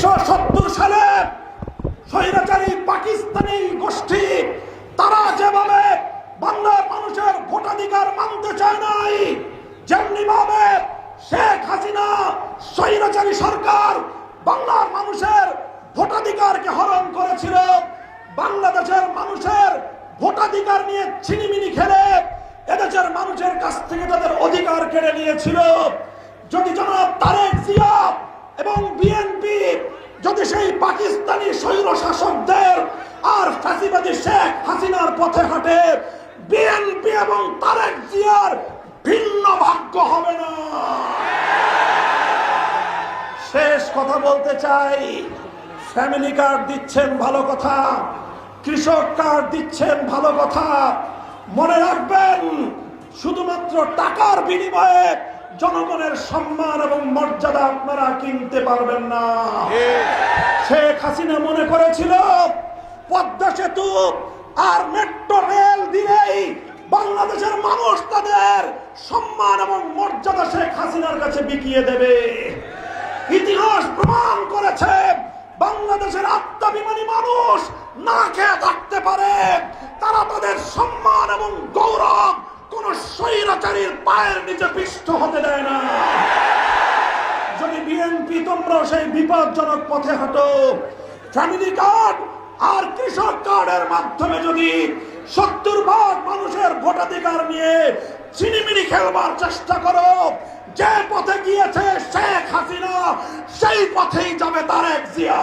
1970 সালে স্বৈরাচারী পাকিস্তানি গোষ্ঠী তারা যেভাবে বাংলার মানুষের ভোটাধিকার মানতে চায় নাই, যেমনি ভাবে শেখ হাসিনা স্বৈরাচারী সরকার বাংলার মানুষের ভোটাধিকারকে হরণ করেছিল। বাংলাদেশের মানুষের ভোটাধিকার নিয়ে ছিনিমিনি খেলে এদেশের মানুষের কাছ থেকে তাদের অধিকার কেড়ে নিয়েছিল। যদি জনাব তারেক জিয়া এবং বিএনপি যদি সেই পাকিস্তানি স্বৈর শাসকদের আর ফ্যাসিবাদী শেখ হাসিনার পথে হাঁটে, বিএনপি এবং তারেক জিয়ার ভিন্ন ভাগ্য হবে না। শেষ কথা বলতে চাই, ফ্যামিলি কার্ড দিচ্ছেন ভালো কথা, কৃষক কার্ড দিচ্ছেন ভালো কথা, মনে রাখবেন শুধুমাত্র টাকার বিনিময়ে জনগণের সম্মান এবং মর্যাদা আপনারা কিনতে পারবেন না। শেখ হাসিনা মনে করেছিল পদ্মা সেতু আর মেট্রো রেল দিলেই বাংলাদেশের মানুষ তাদের সম্মান এবং মর্যাদা শেখ হাসিনার কাছে বিকিয়ে দেবে। ইতিহাস প্রমাণ করেছে বাংলাদেশের আত্মাভিমানী মানুষ না খেয়ে থাকতে পারে, তারা তাদের সম্মান এবং গৌরব কোন স্বৈরাচারীর পায়ের নিচে পিষ্ট হতে দেয় না। যদি বিএনপি তোমরা সেই বিপজ্জনক পথে হাঁটো, ফ্যামিলি কার্ড আর কৃষক কার্ডের মাধ্যমে যদি 70% মানুষের ভোটাধিকার নিয়ে চিনিমিনি খেলবার চেষ্টা করো, যে পথে গিয়েছে শেখ হাসিনা সেই পথেই যাবে তারেক জিয়া।